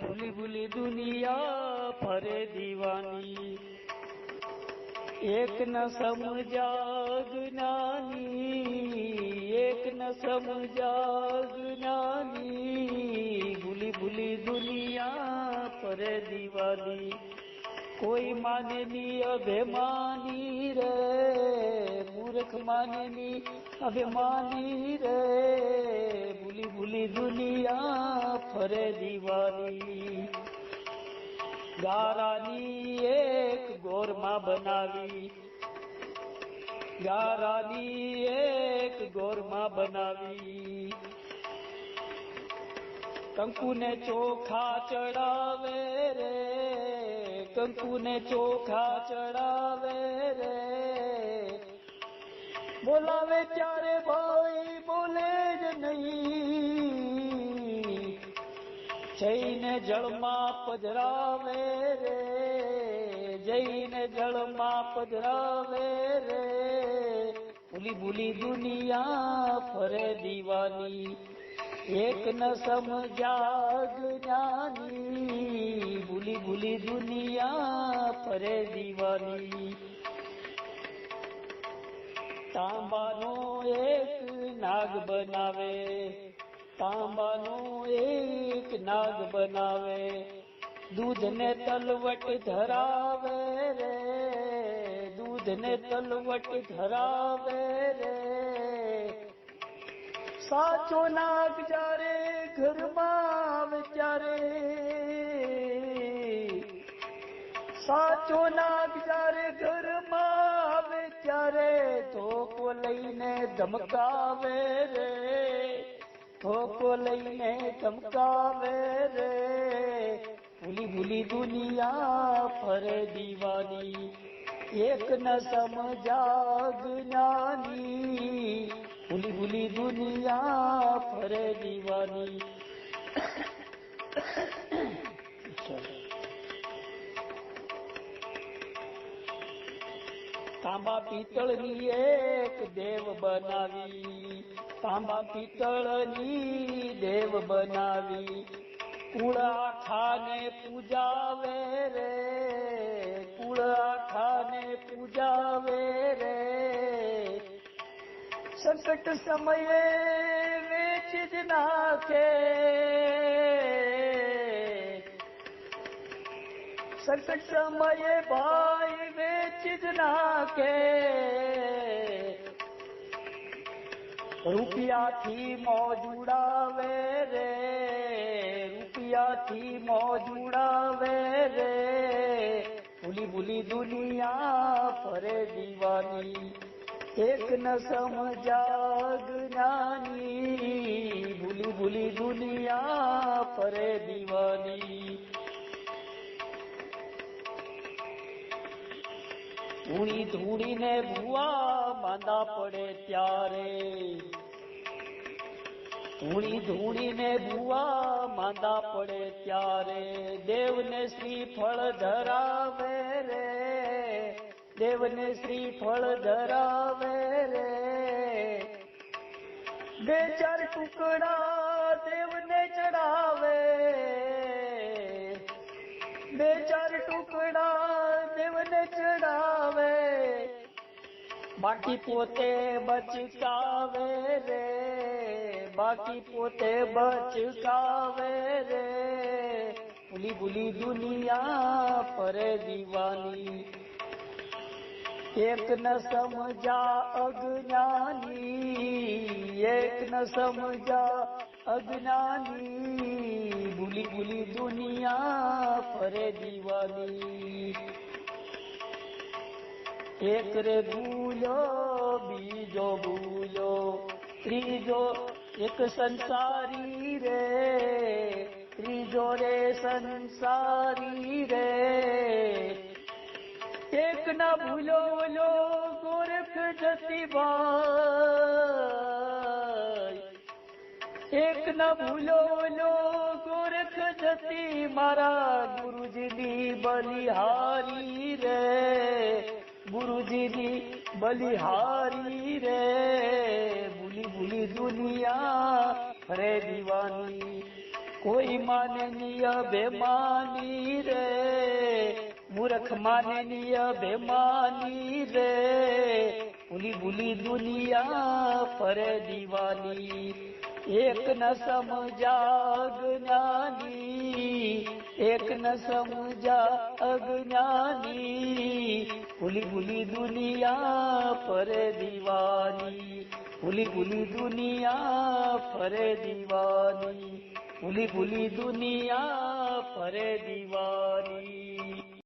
ભૂલી ભૂલી દુનિયા ફરે દીવાની। એક ન સમજા જ્ઞાની, એક ન સમજા જ્ઞાની, ભૂલી ભૂલી દુનિયા ફરે દીવાની। કોઈ માનેની અભિમાની રે, મૂર્ખ માનેની અભિમાની રે, ભૂલી ભૂલી દુનિયા ફરે દીવાની। ગારાની એક ગોરમાં બનાવી, ગારાની એક ગોરમાં બનાવી, કંકુને ચોખા ચડાવે રે, કંકુને ચોખા ચડાવે રે, બોલાવે ત્યારે ભાઈ બોલે જ નહીં, જઈને જળમાં પધરાવે રે, જઈને જળમાં પધરાવે રે, ભૂલી ભૂલી દુનિયા ફરે દીવાની। એક ન સમજા જ્ઞાની, ભૂલી ભૂલી દુનિયા ફરે દીવાની। તાંબાનો એક નાગ બનાવે, તાંબાનો એક નાગ બનાવે, દૂધને તલવટ ધરાવે રે, દૂધને તલવટ ધરાવે રે, સાચો નાગ જ્યારે ઘરમાં આવે ત્યારે, સાચો નાગ જ્યારે ઘરમાં આવે ત્યારે ધોકો લઈને ધમકાવે રે, ધોકો લઈને ધમકાવે રે, ભૂલી ભૂલી દુનિયા ફરે દીવાની। એક ન સમજા જ્ઞાની, ભૂલી ભૂલી દુનિયા ફરે દીવાની। તાંબા પિત્તળની એક દેવ બનાવી, તાંબા પિત્તળની દેવ બનાવી, કુળ આખાને પૂજાવે રે, કુળ આખાને પૂજાવે રે, સંકટ સમયે વેચી જ નાખે, સંકટ સમયે ભાઈ વેચી જ નાખે, રૂપિયાથી મોજ ઉડાવે રે, રૂપિયાથી મોજ ઉડાવે રે, ભૂલી ભૂલી દુનિયા ફરે દીવાની। એક ન સમજા જ્ઞાની, ભૂલી ભૂલી દુનિયા ફરે દીવાની। ધૂણી ધૂણીને ભૂવા માંદા પડે ત્યારે, ધૂણી ધૂણીને ભૂવા માંદા પડે ત્યારે, દેવને શ્રીફળ ધરાવે રે, દેવને શ્રીફળ ધરાવે રે, બે ચાર ટુકડા દેવને ચડાવે, બે ચાર ટુકડા દેવને ચડાવે, બાકી પોતે બચકાવે રે, બાકી પોતે બચકાવે રે, ભૂલી ભૂલી દુનિયા ફરે દીવાની। એક ન સમજા અજ્ઞાની, એક ન સમજા અજ્ઞાની, ભૂલી ભૂલી દુનિયા ફરે દીવાની। એક રે ભૂલ્યો બીજો ભૂલ્યો, ત્રીજો એક સંસારી રે, ત્રીજો રે સંસારી રે, એક ના ભૂલો બોલો ગોરખ જતીભાઈ, એક ના ભૂલો બોલો ગોરખ જતી, મારા ગુરુજીની બલિહારી રે, ગુરુજીની બલિહારી રે, ભૂલી ભૂલી દુનિયા ફરે દીવાની। કોઈ માને નિય બેમાની રે, મૂર્ખ માને નિય બેમાની રે, ભૂલી ભૂલી દુનિયા ફરે દીવાની, એક ન સમજા અજ્ઞાની, એક ન સમજા અજ્ઞાની, ભૂલી ભૂલી દુનિયા ફરે દીવાની, ભૂલી ભૂલી દુનિયા ફરે દીવાની, ભૂલી ભૂલી દુનિયા ફરે દીવાની.